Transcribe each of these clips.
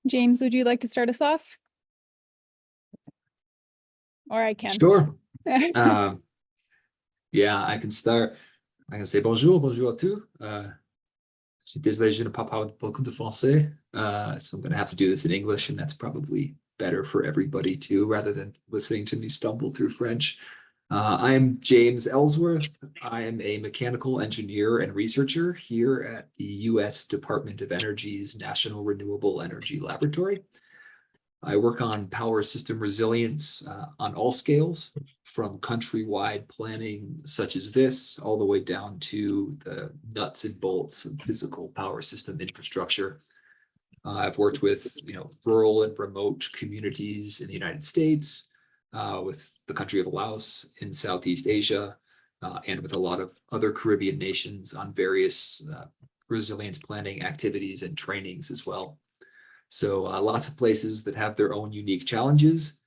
James, would you like to start us off? Or I can. Sure. Yeah, I can start. I can say bonjour, bonjour à tous. Je suis désolé, je ne parle pas beaucoup de français. So I'm going to have to do this in English, and that's probably better for everybody too, rather than listening to me stumble through French. I am James Ellsworth. I am a mechanical engineer and researcher here at the U.S. Department of Energy's National Renewable Energy Laboratory. I work on power system resilience on all scales, from countrywide planning such as this, all the way down to the nuts and bolts of physical power system infrastructure. I've worked with rural and remote communities in the United States, with the country of Laos in Southeast Asia, and with a lot of other Caribbean nations on various resilience planning activities and trainings as well. So lots of places that have their own unique challenges,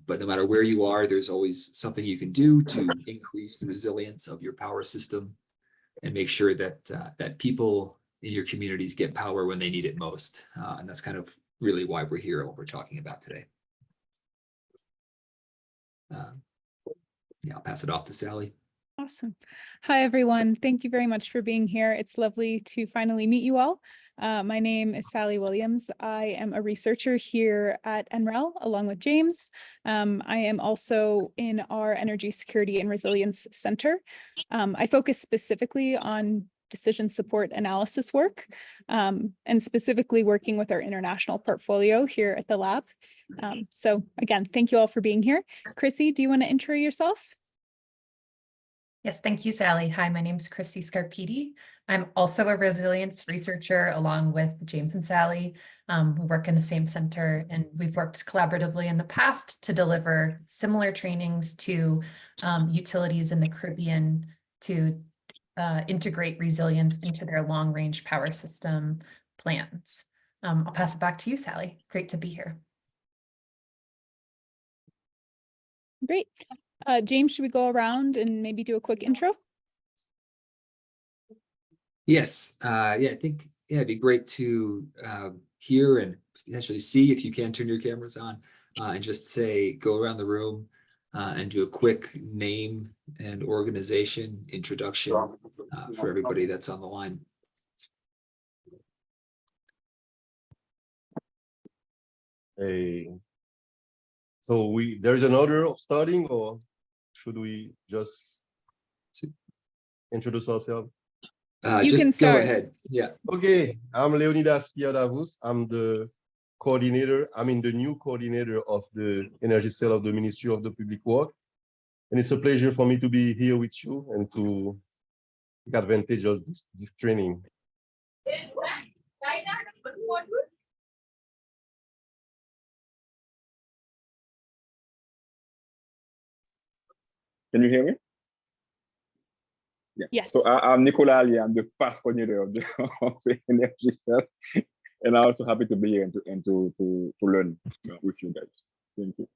but no matter where you are, there's always something you can do to increase the resilience of your power system and make sure that that people in your communities get power when they need it most. And that's kind of really why we're here and what we're talking about today. Yeah, I'll pass it off to Sally. Awesome. Hi, everyone. Thank you very much for being here. It's lovely to finally meet you all. My name is Sally Williams. I am a researcher here at NREL along with James. I am also in our Energy Security and Resilience Center. I focus specifically on decision support analysis work, and specifically working with our international portfolio here at the lab. So again, thank you all for being here. Chrissy, do you want to intro yourself? Yes, thank you, Sally. Hi, my name is Chrissy Scarpiti. I'm also a resilience researcher along with James and Sally. We work in the same center, and we've worked collaboratively in the past to deliver similar trainings to utilities in the Caribbean to integrate resilience into their long-range power system plans. I'll pass it back to you, Sally. Great to be here. Great. James, should we go around and maybe do a quick intro? Yes. Yeah, I think it'd be great to hear and potentially see, if you can turn your cameras on, and just say, go around the room and do a quick name and organization introduction for everybody that's on the line. So there's an order of starting, or should we just introduce ourselves? You just can start. Go ahead. Yeah. Okay, I'm Leonidas Piadavus. I'm the coordinator. I'm in the new coordinator of the energy cell of the Ministry of the Public Works. And it's a pleasure for me to be here with you and to take advantage of this training. Can you hear me? Yeah. Yes. So I'm Nicolas Ali. I'm the past coordinator of the energy cell, and I'm also happy to be here and to learn with you guys. Thank you.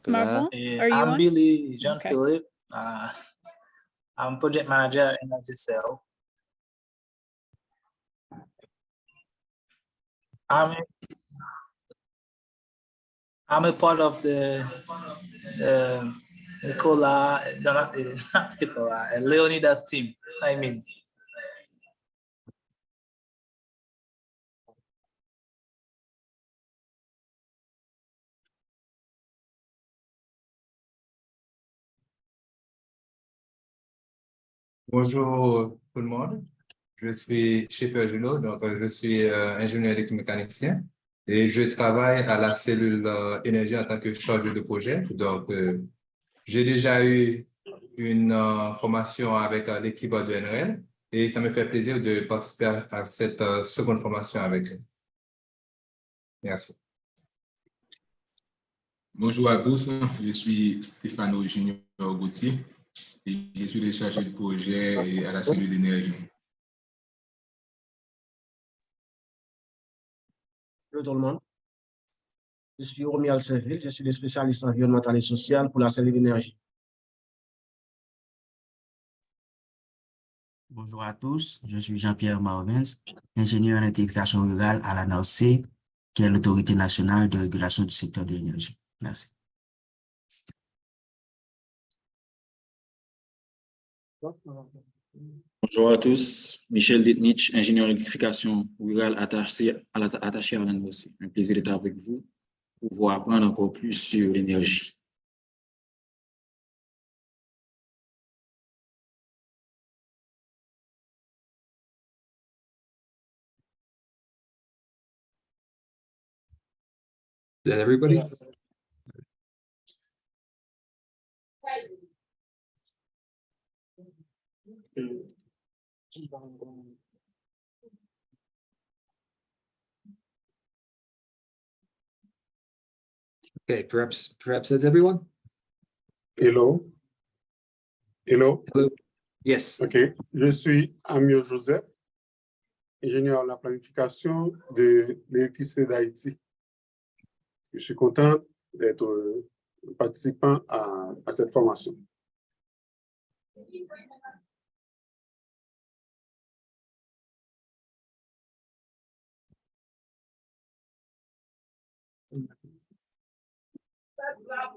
Marvel, are you I'm on? Billy Jean-Philippe. Okay. I'm project manager at Energy Cell. I'm a part of the Leonidas team. I mean. Bonjour tout le monde, je suis Schiffer Junot, donc je suis ingénieur électromécanicien et je travaille à la cellule énergie en tant que chargé de projet. Donc, j'ai déjà eu une formation avec l'équipe de NREL et ça me fait plaisir de participer à cette seconde formation avec eux. Merci. Bonjour à tous, je suis Stéphano Junior Gauthier et je suis le chargé de projet à la cellule d'énergie. Bonjour tout le monde. Je suis Romy Alceville, je suis le spécialiste environnemental et social pour la cellule d'énergie. Bonjour à tous, je suis Jean-Pierre Marvins, ingénieur en électrification rurale à la NRC, qui est l'autorité nationale de régulation du secteur de l'énergie. Merci. Bonjour à tous, Michel Detnich, ingénieur en électrification rurale attaché à la NRC. Un plaisir d'être avec vous pour vous apprendre encore plus sur l'énergie. Is that everybody? Okay, perhaps that's everyone. Hello. Hello. Hello. Yes. OK. Je suis Amir Joseph, ingénieur en la planification de l'électricité d'Haïti. Je suis content d'être participant à cette formation.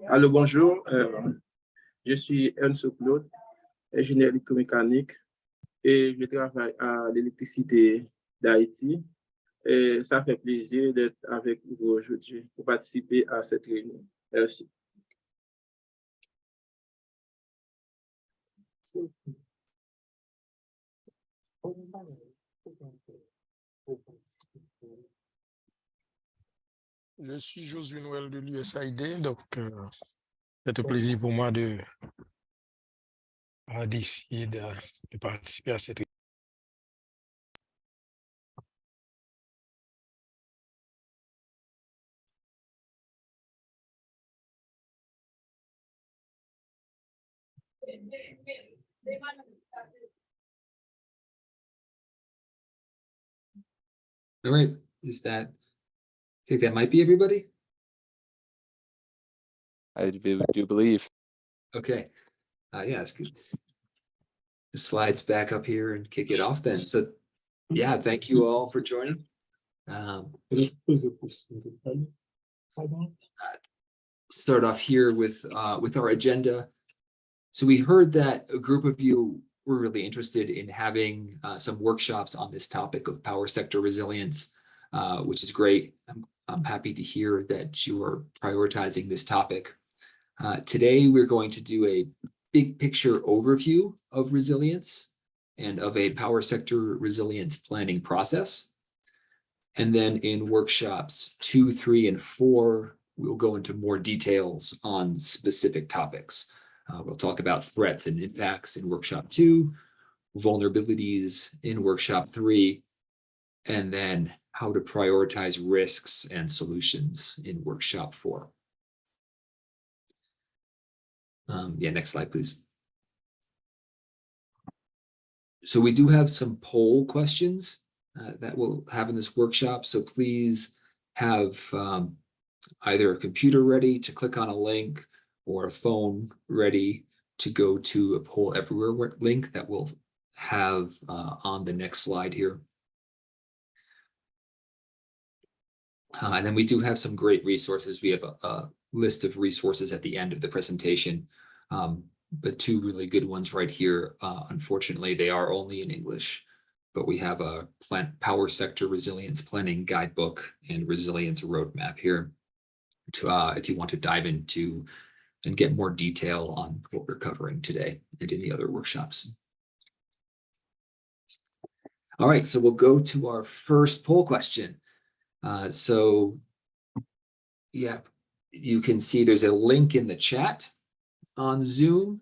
Allô, bonjour. Je suis Ernst Claude, ingénieur électromécanique et je travaille à l'électricité d'Haïti. Et ça fait plaisir d'être avec vous aujourd'hui pour participer à cette réunion. Merci. Je suis Josué Noël de l'USAID, donc c'est un plaisir pour moi d'essayer de participer à cette réunion. All right. I think that might be everybody. I do believe. Okay. Yeah, let's get the slides back up here and kick it off then. So yeah, thank you all for joining. Start off here with our agenda. So we heard that a group of you were really interested in having some workshops on this topic of power sector resilience, which is great. I'm happy to hear that you are prioritizing this topic. Today, we're going to do a big picture overview of resilience and of a power sector resilience planning process. And then in workshops 2, 3, and 4, we'll go into more details on specific topics. We'll talk about threats and impacts in workshop 2, vulnerabilities in workshop 3, and then how to prioritize risks and solutions in workshop 4. Yeah, next slide, please. So we do have some poll questions that we'll have in this workshop. So please have either a computer ready to click on a link or a phone ready to go to a poll everywhere link that we'll have on the next slide here. And then we do have some great resources. We have a list of resources at the end of the presentation, but 2 really good ones right here. Unfortunately, they are only in English, but we have a power sector resilience planning guidebook and resilience roadmap here to if you want to dive into and get more detail on what we're covering today and in the other workshops. All right, so we'll go to our first poll question. So yeah, you can see there's a link in the chat on Zoom.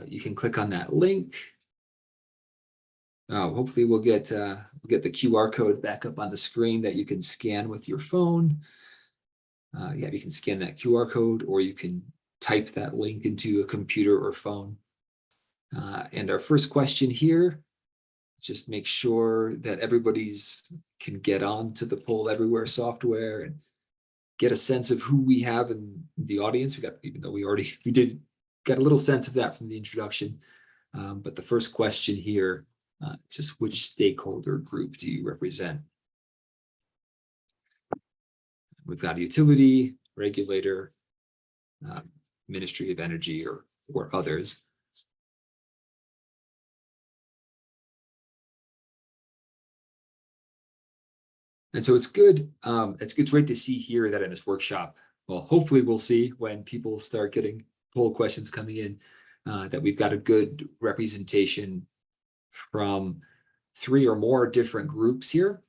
You can click on that link. Hopefully we'll get the QR code back up on the screen that you can scan with your phone. Yeah, you can scan that QR code, or you can type that link into a computer or phone. And our first question here, just make sure that everybody's can get on to the Poll Everywhere software and get a sense of who we have in the audience. Even though we did get a little sense of that from the introduction. But the first question here, just which stakeholder group do you represent? We've got a utility, regulator, Ministry of Energy, or others. And so it's good. It's great to see here that in this workshop, well, hopefully we'll see when people start getting poll questions coming in, that we've got a good representation from 3 or more different groups here.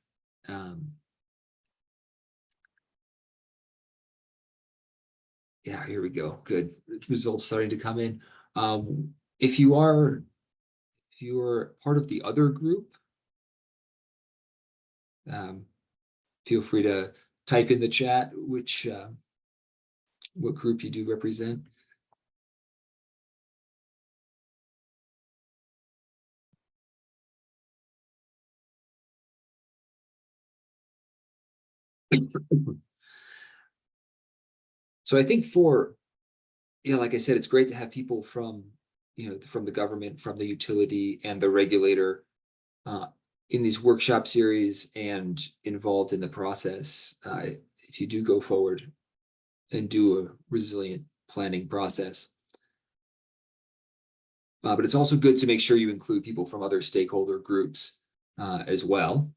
Yeah, here we go. Good results starting to come in. If you're part of the other group, feel free to type in the chat what group you do represent. So I think like I said, it's great to have people from the government, from the utility, and the regulator in these workshop series and involved in the process. If you do go forward and do a resilient planning process. But it's also good to make sure you include people from other stakeholder groups as well.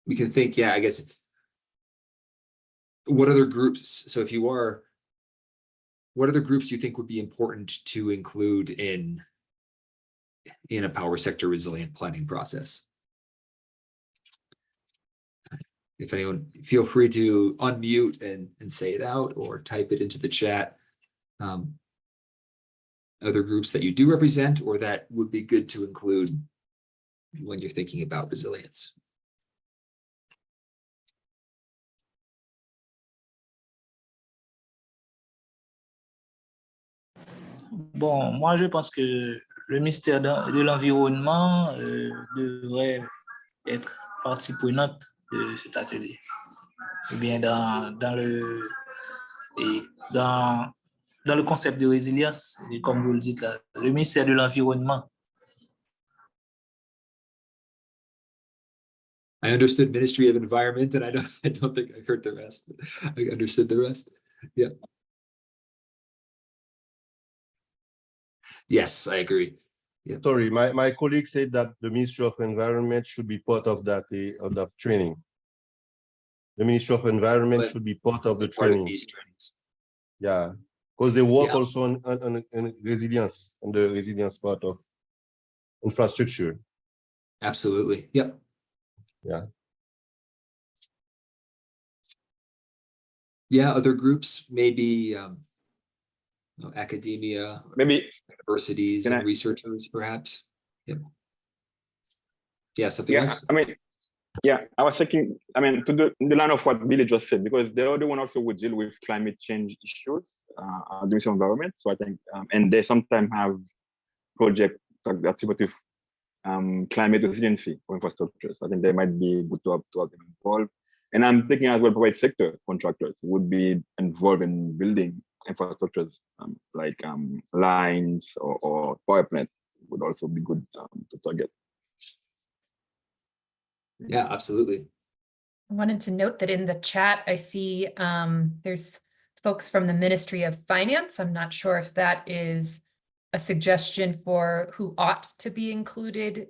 We can think, I guess, what other groups, so if you are, what other groups do you think would be important to include in a power sector resilient planning process? If anyone, feel free to unmute and say it out or type it into the chat. Other groups that you do represent or that would be good to include when you're thinking about resilience. Bon, moi, je pense que le ministère de l'Environnement devrait être partie prenante de cet atelier. Ou bien dans le concept de résilience, et comme vous le dites là, le ministère de l'Environnement. I understood Ministry of Environment, and I don't think I heard the rest. I understood the rest. Yeah. Yes, I agree. Yeah. Sorry, my colleague said that the Ministry of Environment should be part of that training. The Ministry of Environment should be part of the training. These trainings. Yeah, because they work also on resilience, and the resilience part of infrastructure. Absolutely. Yep. Yeah. Yeah, other groups, maybe academia, maybe universities and researchers, perhaps. Yep. Yeah, something else? I mean, I was thinking, in the line of what Billy just said, because the other one also would deal with climate change issues, doing some environment. So I think, and they sometimes have projects that deal with climate resiliency for infrastructures. I think they might be good to have them involved. And I'm thinking as well, private sector contractors would be involved in building infrastructures like lines or power plants would also be good to target. Yeah, absolutely. I wanted to note that in the chat, I see there's folks from the Ministry of Finance. I'm not sure if that is a suggestion for who ought to be included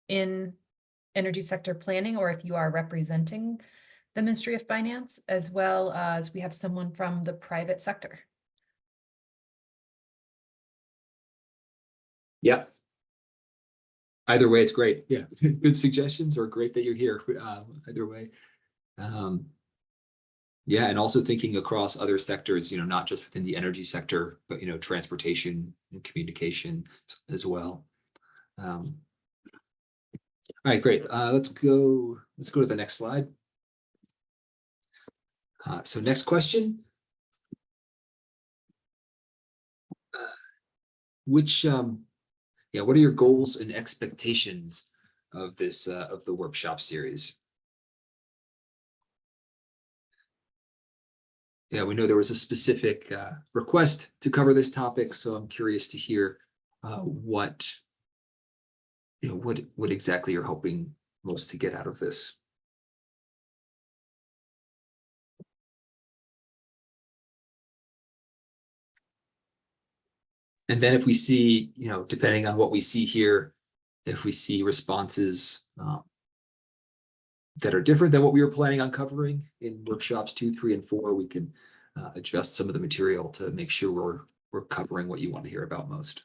in energy sector planning, or if you are representing the Ministry of Finance, as well as we have someone from the private sector. Yeah. Either way, it's great. Yeah, good suggestions, or great that you're here. Either way. Yeah, and also thinking across other sectors, not just within the energy sector, but transportation and communication as well. All right, great. Let's go to the next slide. So next question. What are your goals and expectations of this of the workshop series? yeah, we know there was a specific request to cover this topic, so I'm curious to hear what what exactly you're hoping most to get out of this. And then if we see, depending on what we see here, if we see responses that are different than what we were planning on covering in workshops 2, 3, and 4, we can adjust some of the material to make sure we're covering what you want to hear about most.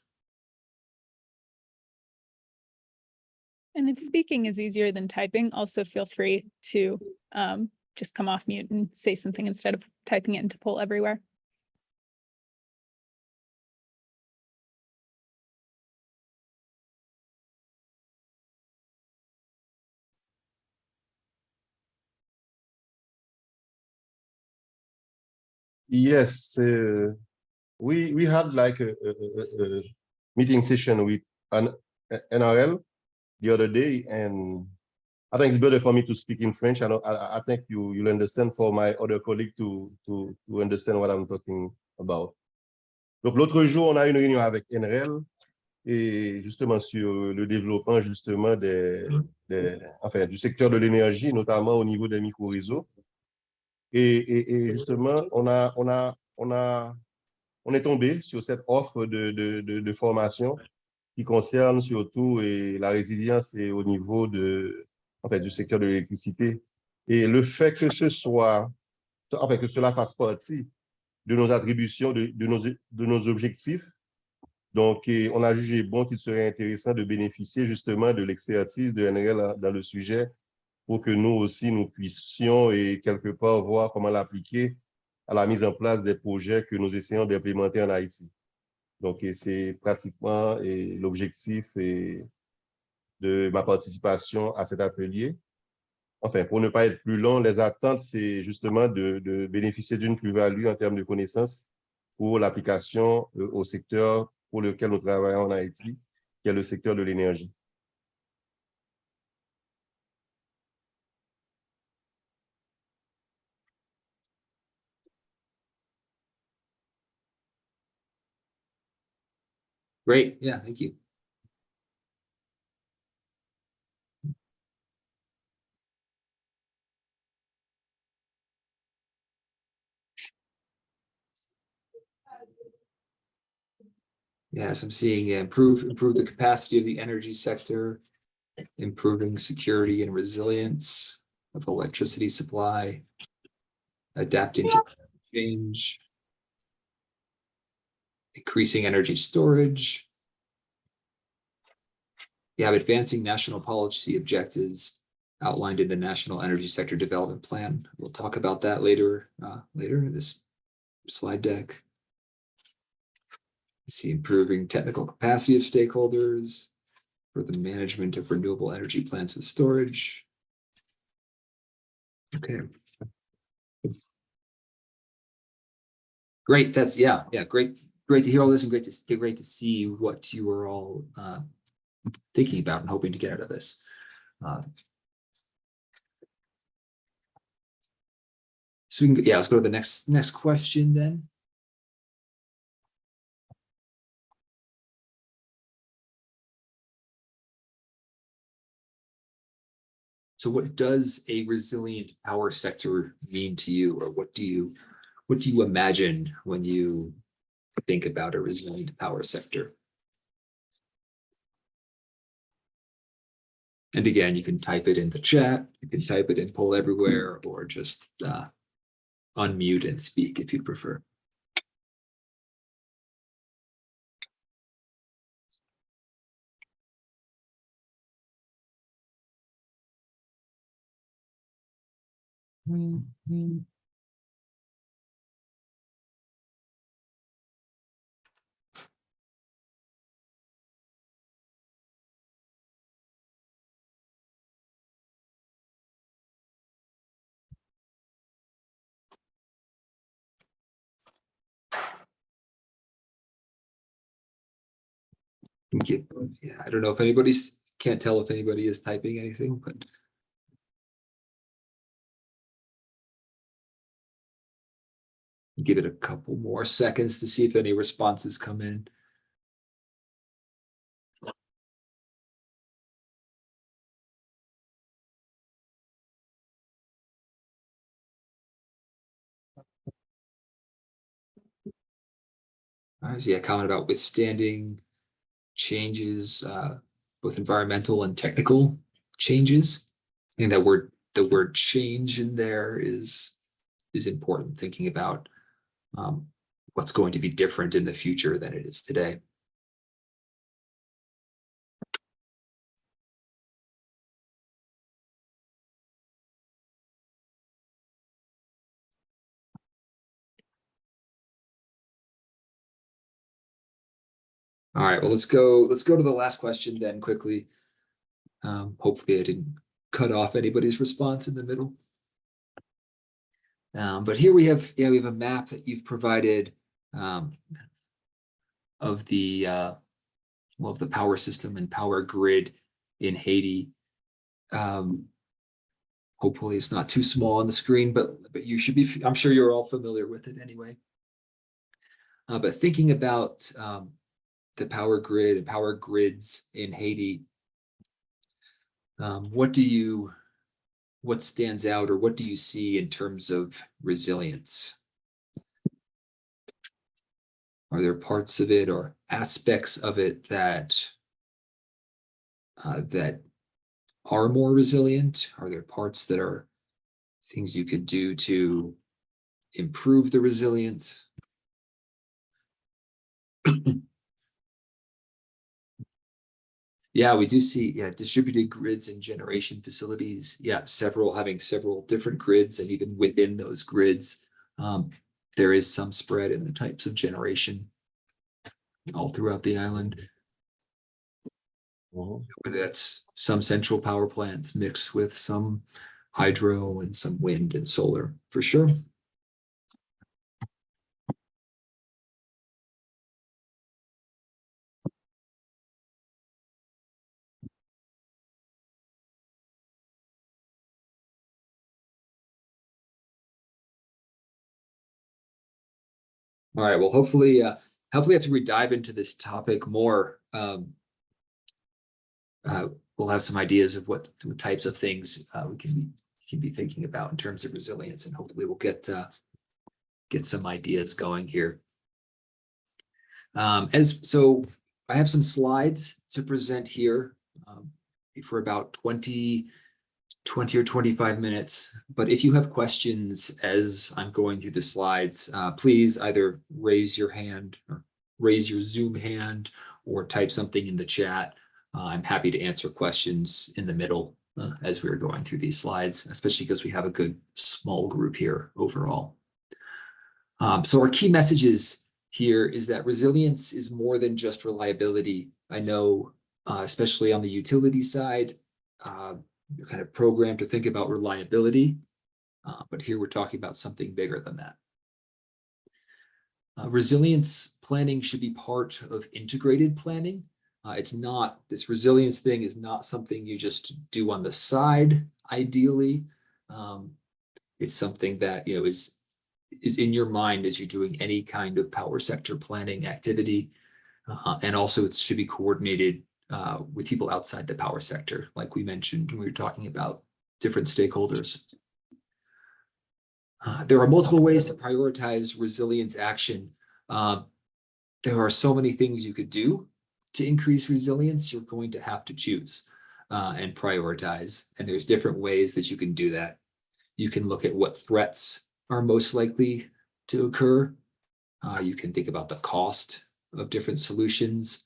And if speaking is easier than typing, also feel free to just come off mute and say something instead of typing it into poll everywhere. Yes, we had like a meeting session with an NRL the other day, and I think it's better for me to speak in French. I think you'll understand for my other colleague to understand what I'm talking about. Donc l'autre jour, on a une réunion avec NREL et justement sur le développement justement du secteur de l'énergie, notamment au niveau des micro-réseaux. Et justement, on est tombé sur cette offre de formation qui concerne surtout la résilience et au niveau du secteur de l'électricité. Et le fait que que cela fasse partie de nos attributions, de nos objectifs. Donc, on a jugé bon qu'il serait intéressant de bénéficier justement de l'expertise de NREL dans le sujet pour que nous aussi, nous puissions et quelque part voir comment l'appliquer à la mise en place des projets que nous essayons d'implémenter en Haïti. Donc, c'est pratiquement l'objectif de ma participation à cet atelier. Enfin, pour ne pas être plus long, les attentes, c'est justement de bénéficier d'une plus-value en termes de connaissances pour l'application au secteur pour lequel nous travaillons en Haïti, qui est le secteur de l'énergie. Great, yeah, thank you. Yeah, so I'm seeing improve the capacity of the energy sector, improving security and resilience of electricity supply, adapting to change, increasing energy storage. Yeah, advancing national policy objectives outlined in the National Energy Sector Development Plan. We'll talk about that later in this slide deck. You see improving technical capacity of stakeholders for the management of renewable energy plants with storage. Okay. Great, that's great to hear all this and great to see what you are all thinking about and hoping to get out of this. So we can, let's go to the next question then. So what does a resilient power sector mean to you, or what do you imagine when you think about a resilient power sector? And again, you can type it in the chat, you can type it in poll everywhere, or just unmute and speak if you prefer. Yeah, I don't know if can't tell if anybody is typing anything, but Give it a couple more seconds to see if any responses come in. I see a comment about withstanding changes, both environmental and technical changes. I think that the word change in there is important, thinking about what's going to be different in the future than it is today. All right, well, let's go to the last question then quickly. Hopefully I didn't cut off anybody's response in the middle. But here we have a map that you've provided of the power system and power grid in Haiti. Hopefully it's not too small on the screen, but you should be, I'm sure you're all familiar with it anyway. But thinking about the power grid and power grids in Haiti, what stands out, or what do you see in terms of resilience? Are there parts of it or aspects of it that are more resilient? Are there parts that are things you could do to improve the resilience? Yeah, we do see distributed grids and generation facilities. Yeah, having several different grids, and even within those grids, there is some spread in the types of generation all throughout the island. Whether that's some central power plants mixed with some hydro and some wind and solar, for sure. All right, well, hopefully after we dive into this topic more, we'll have some ideas of what types of things we can be thinking about in terms of resilience, and hopefully we'll get some ideas going here. So I have some slides to present here for about 20 or 25 minutes. But if you have questions as I'm going through the slides, please either raise your hand or raise your Zoom hand or type something in the chat. I'm happy to answer questions in the middle as we're going through these slides, especially because we have a good small group here overall. So our key messages here is that resilience is more than just reliability. I know, especially on the utility side, you're kind of programmed to think about reliability, but here we're talking about something bigger than that. Resilience planning should be part of integrated planning. It's not, this resilience thing is not something you just do on the side, ideally. It's something that, you know, is in your mind as you're doing any kind of power sector planning activity. And also it should be coordinated with people outside the power sector, like we mentioned when we were talking about different stakeholders. There are multiple ways to prioritize resilience action. There are so many things you could do to increase resilience. You're going to have to choose and prioritize. And there's different ways that you can do that. You can look at what threats are most likely to occur. You can think about the cost of different solutions,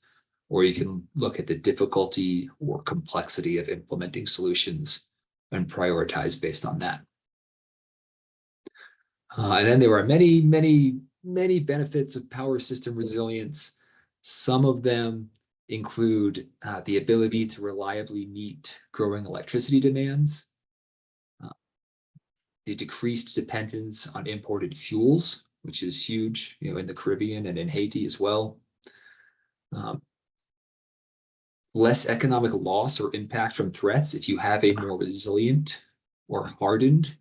or you can look at the difficulty or complexity of implementing solutions and prioritize based on that. And then there are many, many, many benefits of power system resilience. Some of them include the ability to reliably meet growing electricity demands, the decreased dependence on imported fuels, which is huge, you know, in the Caribbean and in Haiti as well. Less economic loss or impact from threats if you have a more resilient or hardened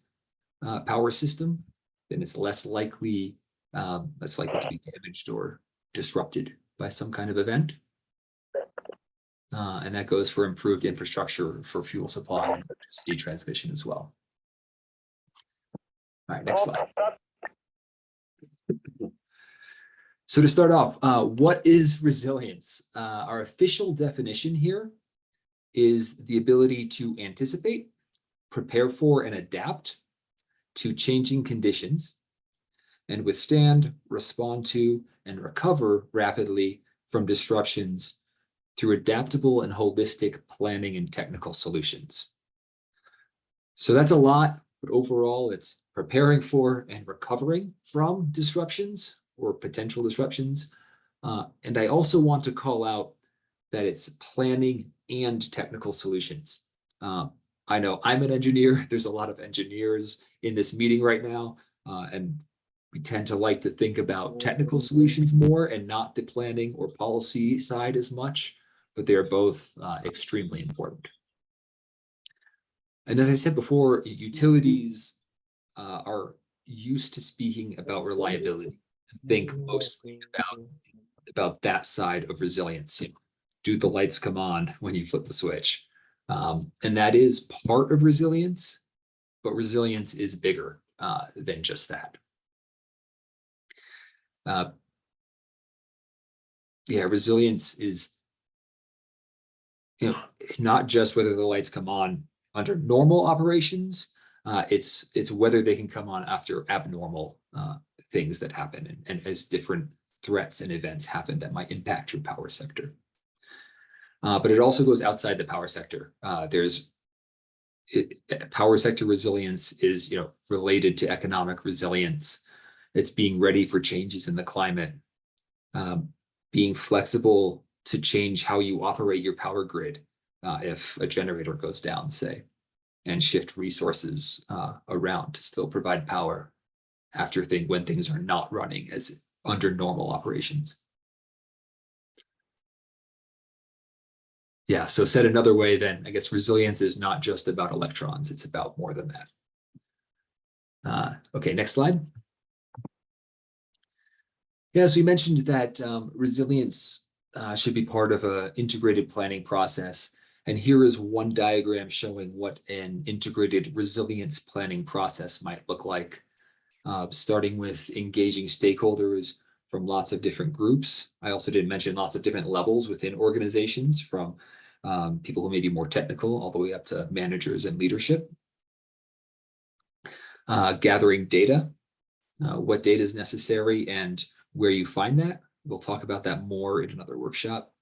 power system, then it's less likely that's likely to be damaged or disrupted by some kind of event. And that goes for improved infrastructure for fuel supply and electricity transmission as well. All right, next slide. So to start off, what is resilience? Our official definition here is the ability to anticipate, prepare for, and adapt to changing conditions, and withstand, respond to, and recover rapidly from disruptions through adaptable and holistic planning and technical solutions. So that's a lot, but overall it's preparing for and recovering from disruptions or potential disruptions. And I also want to call out that it's planning and technical solutions. I know I'm an engineer. There's a lot of engineers in this meeting right now, and we tend to like to think about technical solutions more and not the planning or policy side as much, but they are both extremely important. And as I said before, utilities are used to speaking about reliability and think mostly about that side of resilience. You know, do the lights come on when you flip the switch? And that is part of resilience, but resilience is bigger than just that. Yeah, resilience is, you know, not just whether the lights come on under normal operations, it's whether they can come on after abnormal things that happen and as different threats and events happen that might impact your power sector. But it also goes outside the power sector. Power sector resilience is, you know, related to economic resilience. It's being ready for changes in the climate, being flexible to change how you operate your power grid if a generator goes down, say, and shift resources around to still provide power after when things are not running as under normal operations. Yeah, so said another way, then I guess resilience is not just about electrons, it's about more than that. Okay, next slide. Yeah, so we mentioned that resilience should be part of an integrated planning process. And here is one diagram showing what an integrated resilience planning process might look like, starting with engaging stakeholders from lots of different groups. I also did mention lots of different levels within organizations, from people who may be more technical all the way up to managers and leadership. Gathering data, what data is necessary and where you find that. We'll talk about that more in another workshop.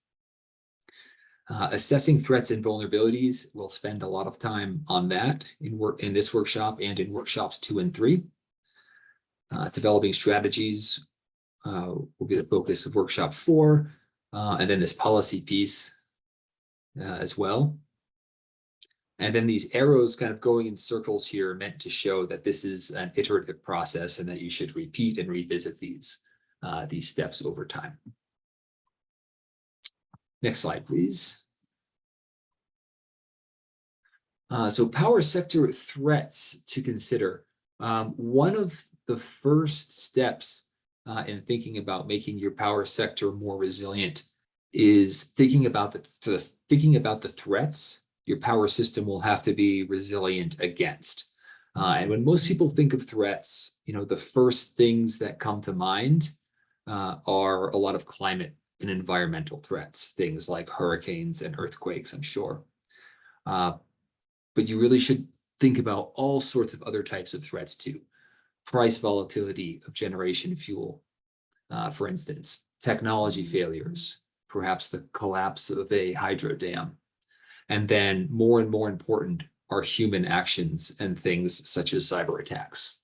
Assessing threats and vulnerabilities. We'll spend a lot of time on that in this workshop and in workshops 2 and 3. Developing strategies will be the focus of workshop 4, and then this policy piece as well. And then these arrows kind of going in circles here are meant to show that this is an iterative process and that you should repeat and revisit these steps over time. Next slide, please. So power sector threats to consider. One of the first steps in thinking about making your power sector more resilient is thinking about the threats your power system will have to be resilient against. And when most people think of threats, you know, the first things that come to mind are a lot of climate and environmental threats, things like hurricanes and earthquakes, I'm sure. But you really should think about all sorts of other types of threats too. Price volatility of generation fuel, for instance, technology failures, perhaps the collapse of a hydro dam. And then more and more important are human actions and things such as cyber attacks.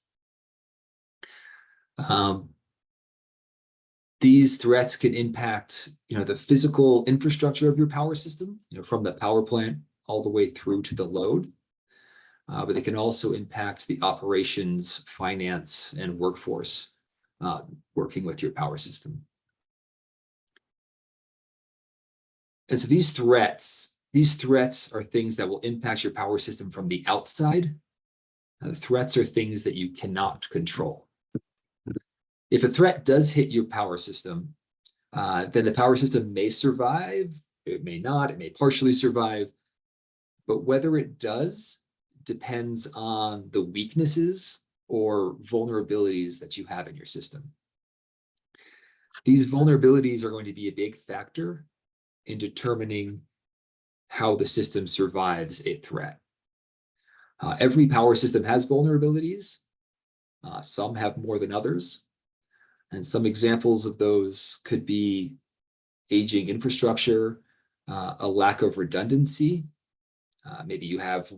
These threats can impact, you know, the physical infrastructure of your power system, you know, from the power plant all the way through to the load. But they can also impact the operations, finance, and workforce working with your power system. And so these threats are things that will impact your power system from the outside. The threats are things that you cannot control. If a threat does hit your power system, then the power system may survive, it may not, it may partially survive, but whether it does depends on the weaknesses or vulnerabilities that you have in your system. These vulnerabilities are going to be a big factor in determining how the system survives a threat. Every power system has vulnerabilities. Some have more than others. And some examples of those could be aging infrastructure, a lack of redundancy. Maybe you have,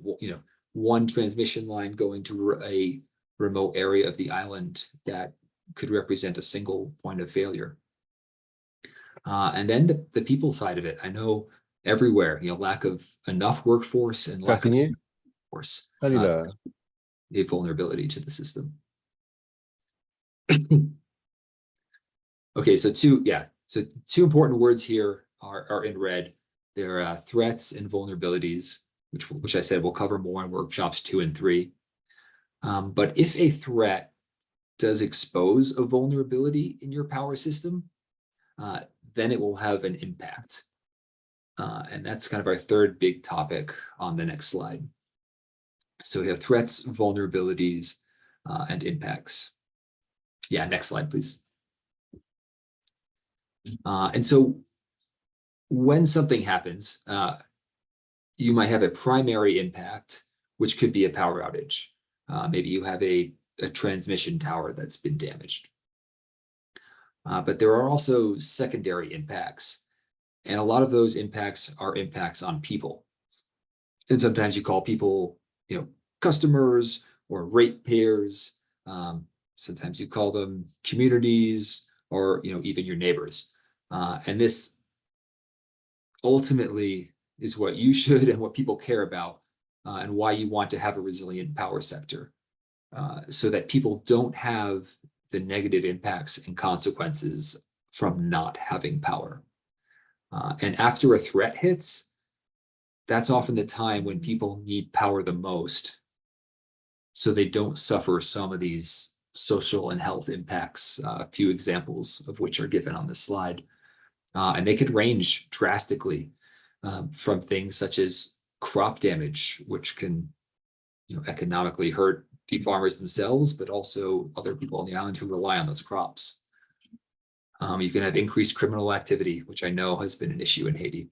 one transmission line going to a remote area of the island that could represent a single point of failure. And then the people side of it, I know everywhere, lack of enough workforce and lack of workforce, a vulnerability to the system. Okay, so two important words here are in red. They're threats and vulnerabilities, which I said we'll cover more in workshops 2 and 3. But if a threat does expose a vulnerability in your power system, then it will have an impact. And that's kind of our third big topic on the next slide. So we have threats, vulnerabilities, and impacts. Yeah, next slide, please. And so when something happens, you might have a primary impact, which could be a power outage. Maybe you have a transmission tower that's been damaged. But there are also secondary impacts. And a lot of those impacts are impacts on people. And sometimes you call people, customers or ratepayers. Sometimes you call them communities or, even your neighbors. And this ultimately is what you should and what people care about, and why you want to have a resilient power sector, so that people don't have the negative impacts and consequences from not having power. And after a threat hits, that's often the time when people need power the most, so they don't suffer some of these social and health impacts, a few examples of which are given on this slide. And they could range drastically from things such as crop damage, which can economically hurt the farmers themselves, but also other people on the island who rely on those crops. You can have increased criminal activity, which I know has been an issue in Haiti.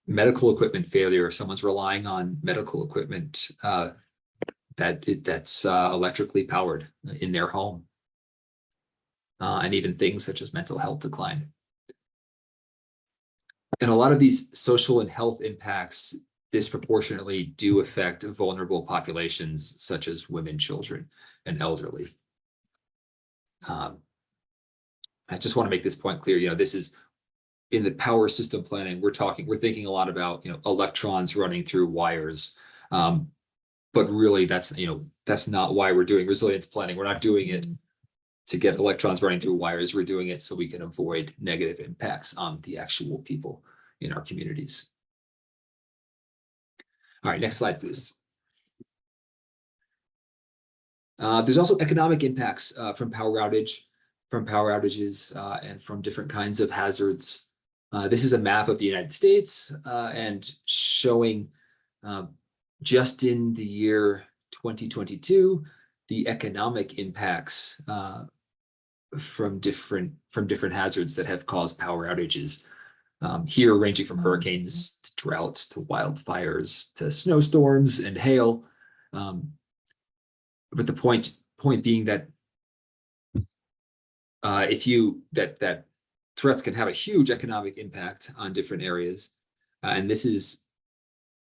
Medical equipment failure, if someone's relying on medical equipment that's electrically powered in their home. And even things such as mental health decline. And a lot of these social and health impacts disproportionately do affect vulnerable populations such as women, children, and elderly. I just want to make this point clear. This is in the power system planning. We're thinking a lot about electrons running through wires, but really that's not why we're doing resilience planning. We're not doing it to get electrons running through wires. We're doing it so we can avoid negative impacts on the actual people in our communities. All right, next slide, please. There's also economic impacts from power outages, and from different kinds of hazards. This is a map of the United States and showing just in the year 2022, the economic impacts from different hazards that have caused power outages. Here ranging from hurricanes to droughts to wildfires to snowstorms and hail. But the point being that that threats can have a huge economic impact on different areas, and this is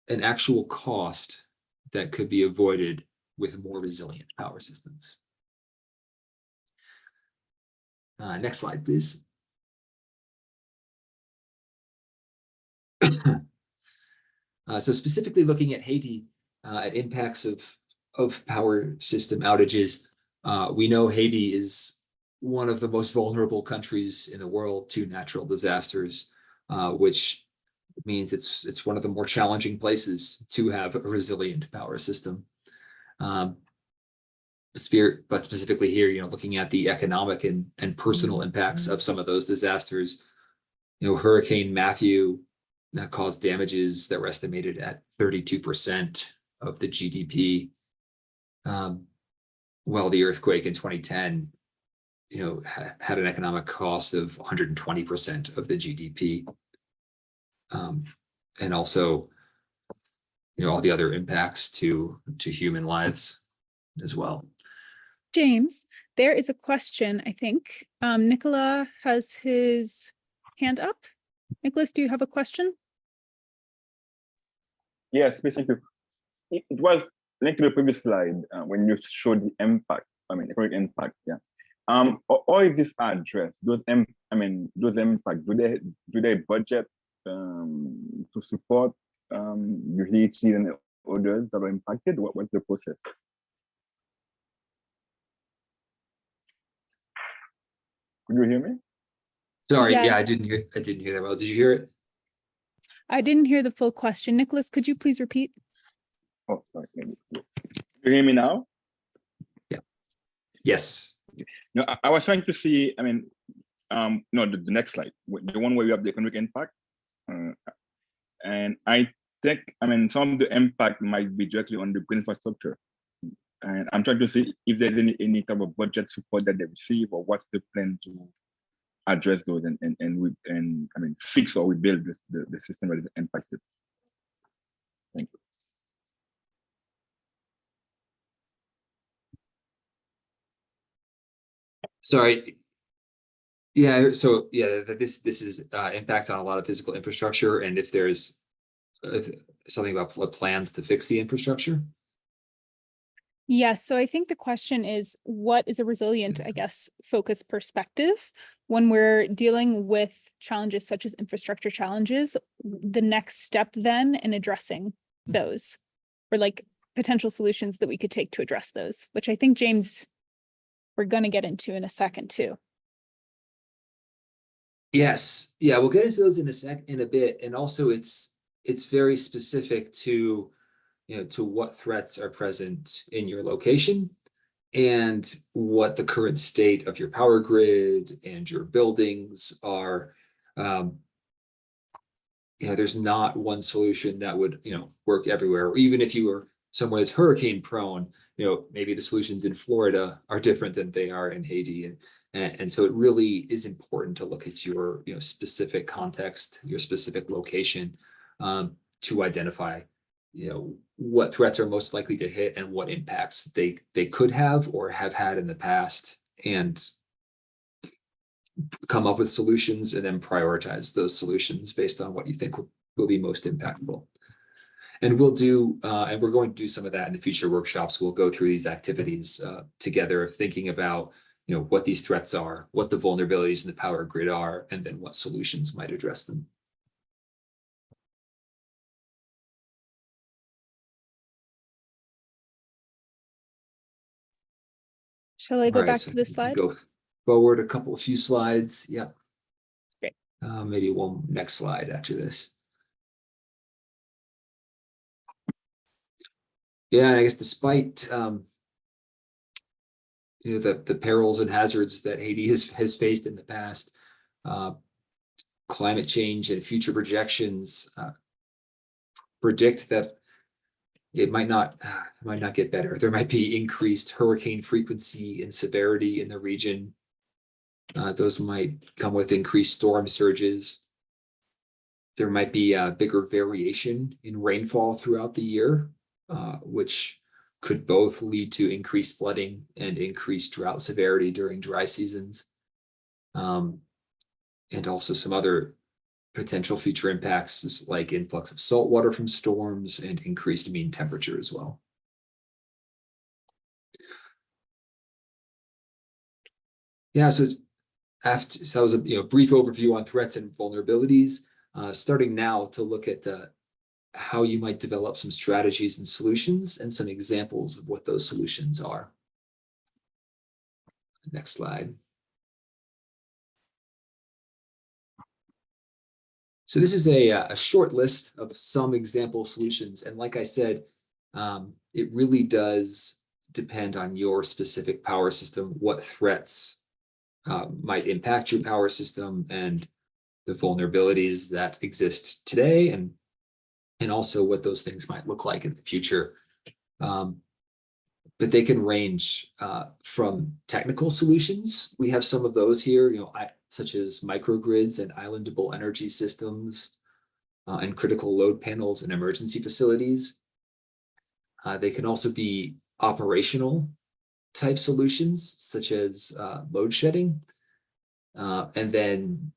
an actual cost that could be avoided with more resilient power systems. Next slide, please. So specifically looking at Haiti, at impacts of power system outages, we know Haiti is one of the most vulnerable countries in the world to natural disasters, which means it's one of the more challenging places to have a resilient power system. but specifically here, looking at the economic and personal impacts of some of those disasters. Hurricane Matthew that caused damages that were estimated at 32% of the GDP. While the earthquake in 2010, had an economic cost of 120% of the GDP. And also, all the other impacts to human lives as well. James, there is a question, I think. Nicola has his hand up. Nicholas, do you have a question? Yes, basically, it was linked to the previous slide when you showed the impact, economic impact, yeah. Or is this addressed? Those impacts, do they budget to support Haiti and others that are impacted? What's the process? Could you hear me? Sorry, Yeah. I didn't hear that well. Did you hear it? I didn't hear the full question. Nicholas, could you please repeat? Oh, sorry. You hear me now? Yeah. Yes. No, I was trying to see, no, the next slide, the one where you have the economic impact. And I think, some of the impact might be directly on the green infrastructure. And I'm trying to see if there's any type of budget support that they receive, or what's the plan to address those and fix or rebuild the system that is impacted. Thank you. Sorry. Yeah, so yeah, this is impact on a lot of physical infrastructure, and if there's something about plans to fix the infrastructure. Yes, so I think the question is, what is a resilient, I guess, focused perspective when we're dealing with challenges such as infrastructure challenges, the next step then in addressing those, or like potential solutions that we could take to address those, which I think, James, we're going to get into in a second too. Yes, yeah, we'll get into those in a bit, and also it's very specific to to what threats are present in your location and what the current state of your power grid and your buildings are. There's not one solution that would work everywhere. Or even if you were somewhere that's hurricane prone, maybe the solutions in Florida are different than they are in Haiti, and so it really is important to look at your specific context, your specific location, to identify what threats are most likely to hit and what impacts they could have or have had in the past, and come up with solutions and then prioritize those solutions based on what you think will be most impactful. And we'll do, and we're going to do some of that in the future workshops. We'll go through these activities together of thinking about what these threats are, what the vulnerabilities in the power grid are, and then what solutions might address them. Shall I go back So to this slide? go forward a few slides. Yeah. Great. Maybe one next slide after this. Yeah, and I guess despite the perils and hazards that Haiti has faced in the past, climate change and future projections predict that it might not get better. There might be increased hurricane frequency and severity in the region. Those might come with increased storm surges. There might be a bigger variation in rainfall throughout the year, which could both lead to increased flooding and increased drought severity during dry seasons. And also some other potential future impacts like influx of salt water from storms and increased mean temperature as well. Yeah, so that was a brief overview on threats and vulnerabilities. Starting now to look at how you might develop some strategies and solutions and some examples of what those solutions are. Next slide. So this is a short list of some example solutions. And like I said, it really does depend on your specific power system, what threats might impact your power system and the vulnerabilities that exist today, and also what those things might look like in the future. But they can range from technical solutions. We have some of those here, such as microgrids and islandable energy systems and critical load panels and emergency facilities. They can also be operational type solutions, such as load shedding, and then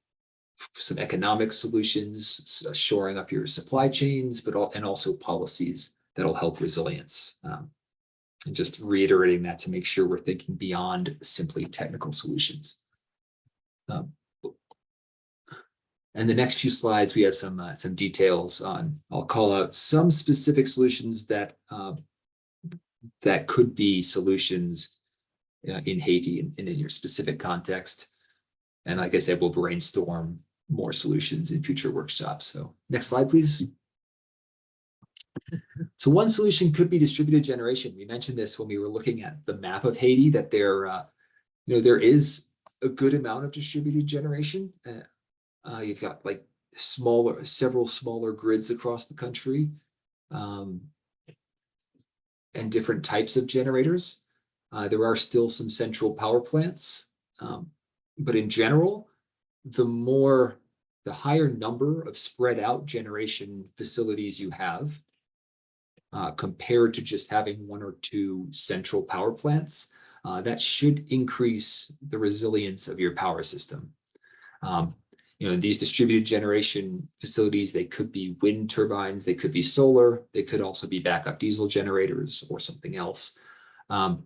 some economic solutions, shoring up your supply chains, and also policies that'll help resilience. And just reiterating that to make sure we're thinking beyond simply technical solutions. And the next few slides, we have some details on. I'll call out some specific solutions that that could be solutions in Haiti and in your specific context. And like I said, we'll brainstorm more solutions in future workshops. So next slide, please. So one solution could be distributed generation. We mentioned this when we were looking at the map of Haiti, that there is a good amount of distributed generation. You've got like several smaller grids across the country, and different types of generators. There are still some central power plants, but in general, the higher number of spread out generation facilities you have, compared to just having one or two central power plants, that should increase the resilience of your power system. These distributed generation facilities, they could be wind turbines, they could be solar, they could also be backup diesel generators or something else. But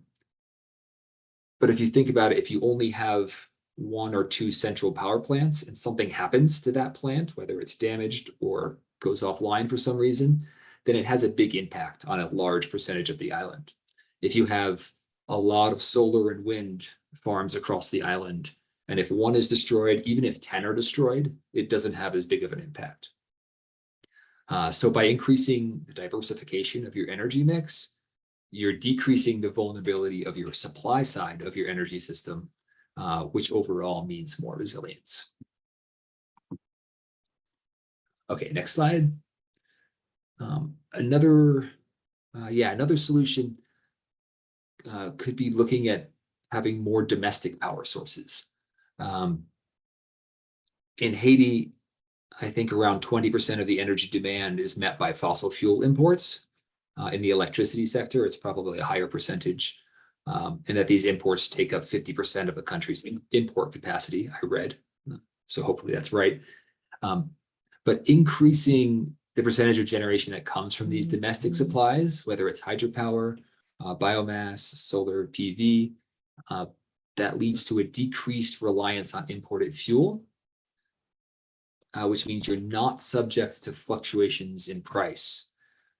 if you think about it, if you only have one or two central power plants and something happens to that plant, whether it's damaged or goes offline for some reason, then it has a big impact on a large percentage of the island. If you have a lot of solar and wind farms across the island, and if one is destroyed, even if 10 are destroyed, it doesn't have as big of an impact. So by increasing the diversification of your energy mix, you're decreasing the vulnerability of your supply side of your energy system, which overall means more resilience. Okay, next slide. Another solution could be looking at having more domestic power sources. In Haiti, I think around 20% of the energy demand is met by fossil fuel imports. In the electricity sector, it's probably a higher percentage, and that these imports take up 50% of the country's import capacity, I read. So hopefully that's right. But increasing the percentage of generation that comes from these domestic supplies, whether it's hydropower, biomass, solar, PV, that leads to a decreased reliance on imported fuel, which means you're not subject to fluctuations in price.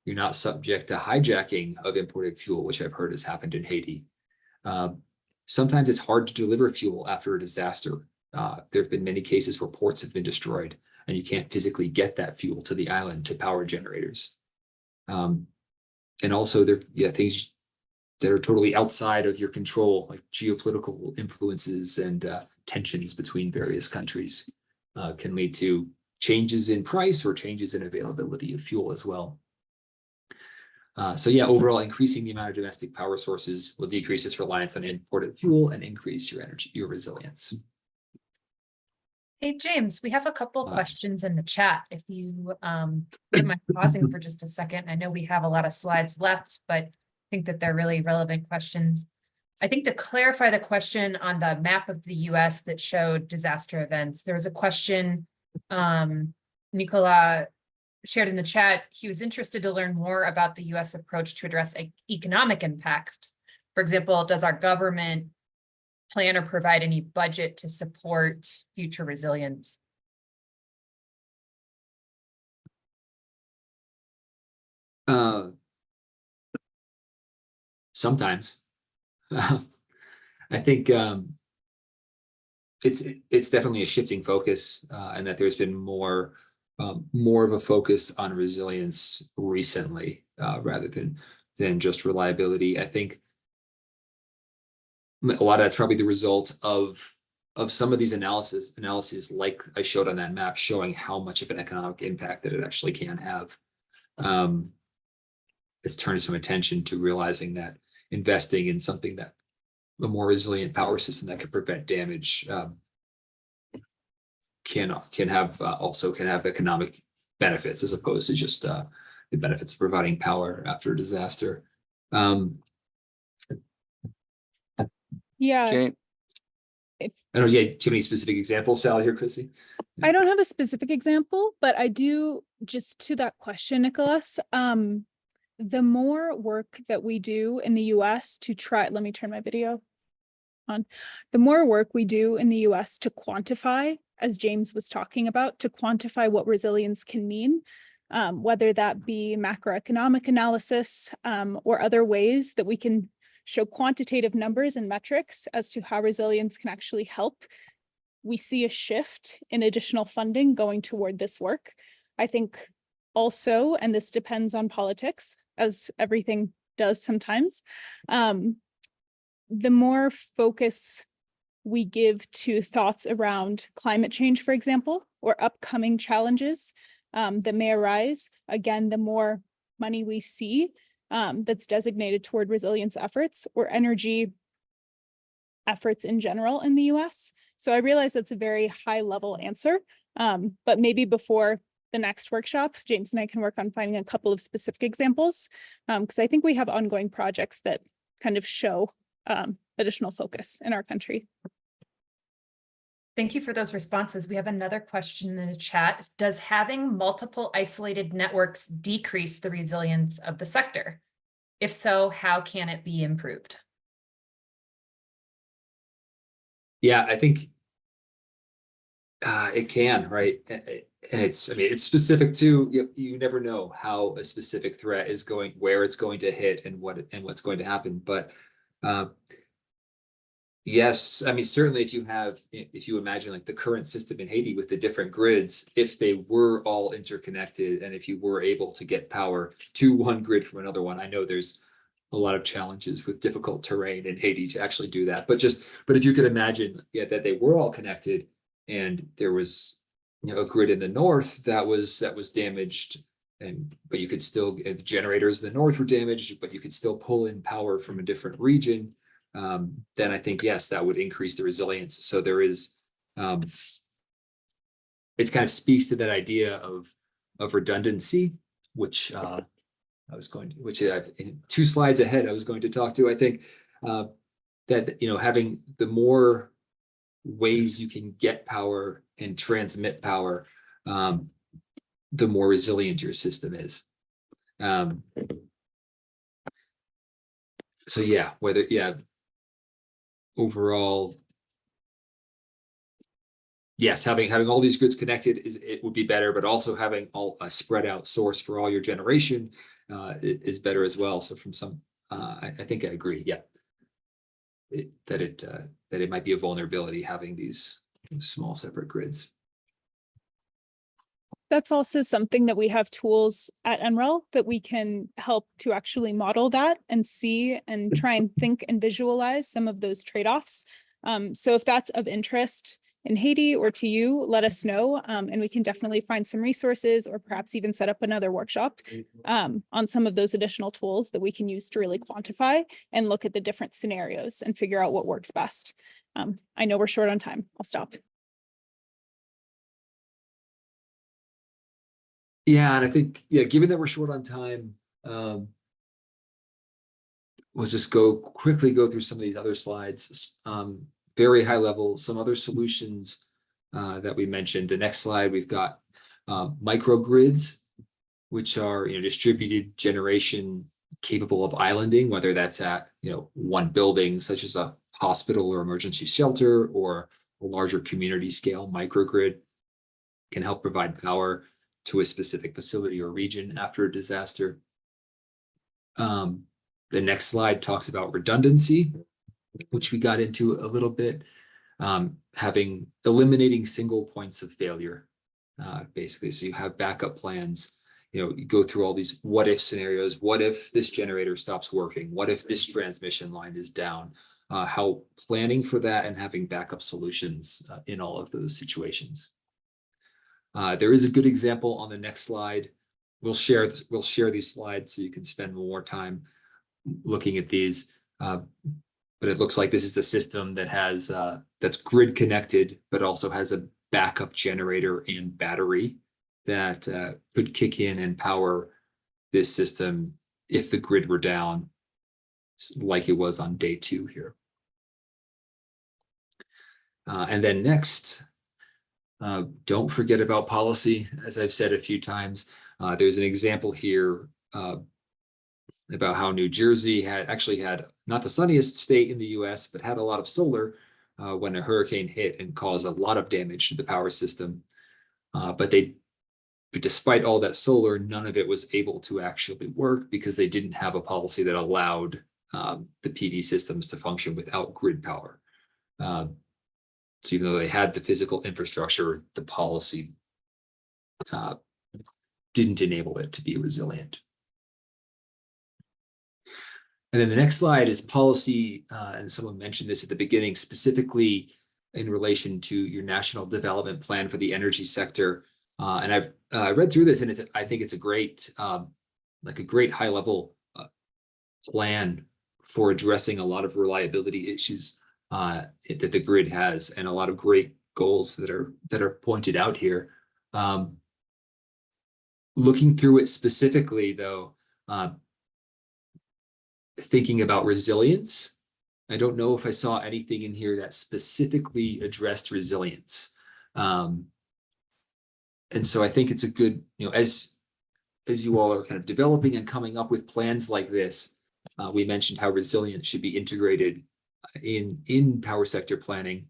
You're not subject to hijacking of imported fuel, which I've heard has happened in Haiti. Sometimes it's hard to deliver fuel after a disaster. There have been many cases where ports have been destroyed and you can't physically get that fuel to the island to power generators. And also there are things that are totally outside of your control, like geopolitical influences and tensions between various countries can lead to changes in price or changes in availability of fuel as well. So yeah, overall, increasing the amount of domestic power sources will decrease its reliance on imported fuel and increase your resilience. Hey, James, we have a couple questions in the chat. If you wouldn't mind pausing for just a second. I know we have a lot of slides left, but I think that they're really relevant questions. I think to clarify the question on the map of the US that showed disaster events, there was a question Nicola shared in the chat. He was interested to learn more about the US approach to address economic impact. For example, does our government plan or provide any budget to support future resilience? Sometimes. I think it's definitely a shifting focus, and that there's been more of a focus on resilience recently, rather than just reliability. I think a lot of that's probably the result of some of these analyses like I showed on that map, showing how much of an economic impact that it actually can have. It's turned some attention to realizing that investing in something that a more resilient power system that can prevent damage can have economic benefits, as opposed to just the benefits of providing power after a disaster. Yeah. Jane, I don't know, do you have any specific examples, Sally, here, Chrissy? I don't have a specific example, but I do, just to that question, Nicholas, the more work that we do in the US to try, let me turn my video on. The more work we do in the US to quantify, as James was talking about, to quantify what resilience can mean, whether that be macroeconomic analysis or other ways that we can show quantitative numbers and metrics as to how resilience can actually help, we see a shift in additional funding going toward this work. I think also, and this depends on politics, as everything does sometimes, the more focus we give to thoughts around climate change, for example, or upcoming challenges that may arise, again, the more money we see that's designated toward resilience efforts or energy efforts in general in the US. So I realize that's a very high level answer, but maybe before the next workshop, James and I can work on finding a couple of specific examples, because I think we have ongoing projects that kind of show additional focus in our country. Thank you for those responses. We have another question in the chat. Does having multiple isolated networks decrease the resilience of the sector? If so, how can it be improved? Yeah, I think it can, right? And it's, I mean, it's specific to, you never know how a specific threat is going, where it's going to hit and what's going to happen. But yes, I mean, certainly if you imagine like the current system in Haiti with the different grids, if they were all interconnected and if you were able to get power to one grid from another one, I know there's a lot of challenges with difficult terrain in Haiti to actually do that. But if you could imagine, that they were all connected and there was, a grid in the north that was damaged, but you could still, the generators in the north were damaged, but you could still pull in power from a different region. Then I think, yes, that would increase the resilience. So there is, it kind of speaks to that idea of redundancy, which in 2 slides ahead, I was going to talk to, I think, that, having the more ways you can get power and transmit power, the more resilient your system is. So yeah, overall, yes, having all these grids connected it would be better, but also having a spread out source for all your generation is better as well. So from some, I think I agree. Yeah, that it might be a vulnerability having these small separate grids. That's also something that we have tools at NREL that we can help to actually model that and see and try and think and visualize some of those trade-offs. So if that's of interest in Haiti or to you, let us know, and we can definitely find some resources or perhaps even set up another workshop on some of those additional tools that we can use to really quantify and look at the different scenarios and figure out what works best. I know we're short on time. I'll stop. Yeah, and I think, given that we're short on time, we'll just quickly go through some of these other slides. Very high level, some other solutions that we mentioned. The next slide, we've got microgrids, which are distributed generation capable of islanding, whether that's at one building, such as a hospital or emergency shelter, or a larger community scale microgrid can help provide power to a specific facility or region after a disaster. The next slide talks about redundancy, which we got into a little bit, eliminating single points of failure, basically. So you have backup plans, you go through all these what if scenarios. What if this generator stops working? What if this transmission line is down? how planning for that and having backup solutions in all of those situations. There is a good example on the next slide. We'll share these slides so you can spend more time looking at these. But it looks like this is the system that has that's grid connected, but also has a backup generator and battery that could kick in and power this system if the grid were down, like it was on day 2 here. And then next, don't forget about policy. As I've said a few times, there's an example here about how New Jersey had not the sunniest state in the US, but had a lot of solar when a hurricane hit and caused a lot of damage to the power system. But despite all that solar, none of it was able to actually work because they didn't have a policy that allowed the PV systems to function without grid power. So even though they had the physical infrastructure, the policy didn't enable it to be resilient. And then the next slide is policy, and someone mentioned this at the beginning, specifically in relation to your national development plan for the energy sector. And I've read through this, and I think it's a great, like a great high-level plan for addressing a lot of reliability issues that the grid has, and a lot of great goals that are pointed out here. Looking through it specifically, though, thinking about resilience, I don't know if I saw anything in here that specifically addressed resilience. And so I think it's a good, as you all are kind of developing and coming up with plans like this, we mentioned how resilience should be integrated in power sector planning.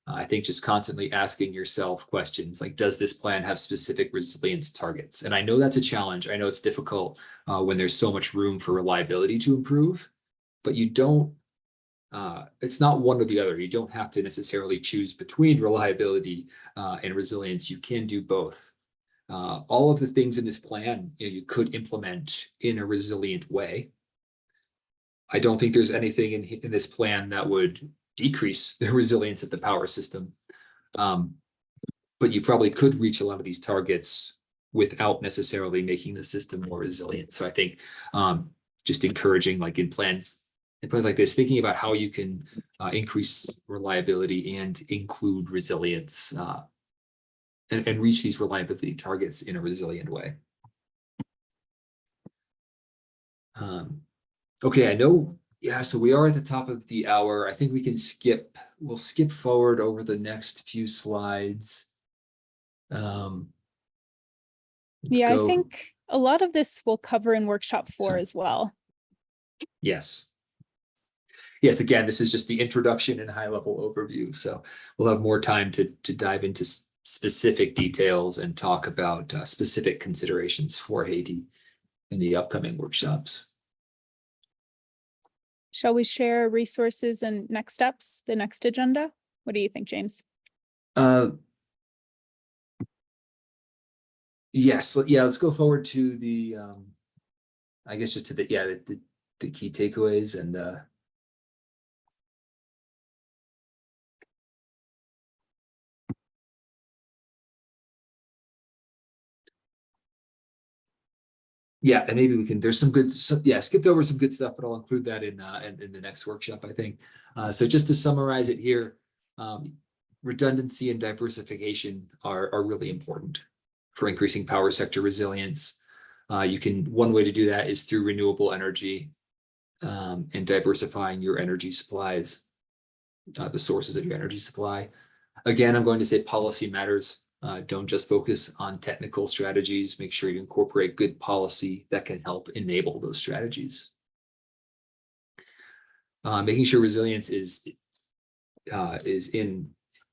I think just constantly asking yourself questions like, does this plan have specific resilience targets? And I know that's a challenge. I know it's difficult when there's so much room for reliability to improve, but you don't, it's not one or the other. You don't have to necessarily choose between reliability and resilience. You can do both. All of the things in this plan, you could implement in a resilient way. I don't think there's anything in this plan that would decrease the resilience of the power system. But you probably could reach a lot of these targets without necessarily making the system more resilient. So I think just encouraging, like in plans like this, thinking about how you can increase reliability and include resilience and reach these reliability targets in a resilient way. Okay, I know. Yeah, so we are at the top of the hour. I think we'll skip forward over the next few slides. Yeah, I think a lot of this we'll cover in workshop 4 as well. Yes. Yes, again, this is just the introduction and high-level overview. So we'll have more time to dive into specific details and talk about specific considerations for Haiti in the upcoming workshops. Shall we share resources and next steps, the next agenda? What do you think, James? Yes, yeah, let's go forward to the, I guess just to the key takeaways and yeah, and maybe we can, there's skipped over some good stuff, but I'll include that in the next workshop, I think. So just to summarize it here, redundancy and diversification are really important for increasing power sector resilience. One way to do that is through renewable energy and diversifying your energy supplies, the sources of your energy supply. Again, I'm going to say policy matters. Don't just focus on technical strategies. Make sure you incorporate good policy that can help enable those strategies. Making sure resilience is in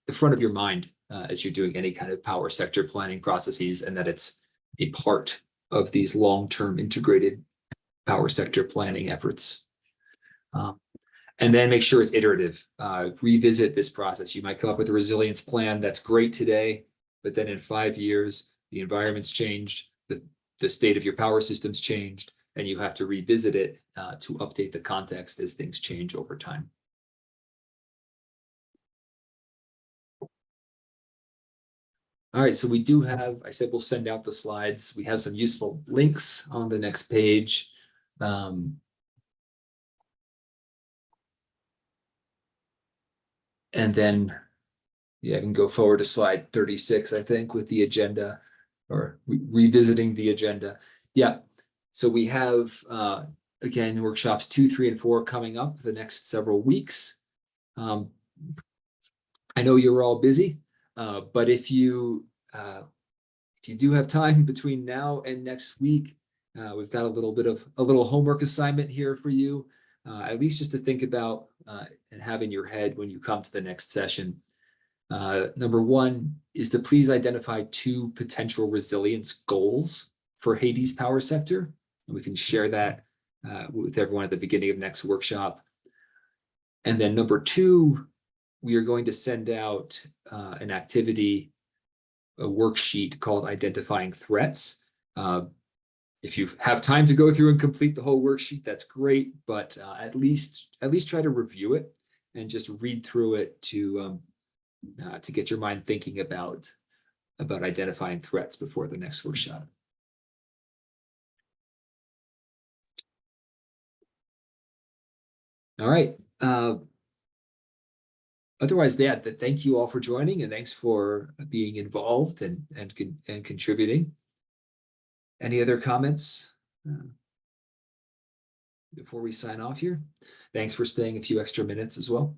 the front of your mind as you're doing any kind of power sector planning processes, and that it's a part of these long-term integrated power sector planning efforts. And then make sure it's iterative. Revisit this process. You might come up with a resilience plan that's great today, but then in 5 years, the environment's changed, the state of your power system's changed, and you have to revisit it to update the context as things change over time. All right, so we do have, I said we'll send out the slides. We have some useful links on the next page. And then, yeah, I can go forward to slide 36, I think, with the agenda or revisiting the agenda. Yeah, so we have, again, workshops 2, 3, and 4 coming up the next several weeks. I know you're all busy, but if you do have time between now and next week, we've got a little homework assignment here for you, at least just to think about and have in your head when you come to the next session. Number 1 is to please identify 2 potential resilience goals for Haiti's power sector. And we can share that with everyone at the beginning of next workshop. And then number 2, we are going to send out an activity, a worksheet called Identifying Threats. If you have time to go through and complete the whole worksheet, that's great, but at least try to review it and just read through it to get your mind thinking about identifying threats before the next workshop. All right. Otherwise, yeah, thank you all for joining, and thanks for being involved and contributing. Any other comments before we sign off here? Thanks for staying a few extra minutes as well.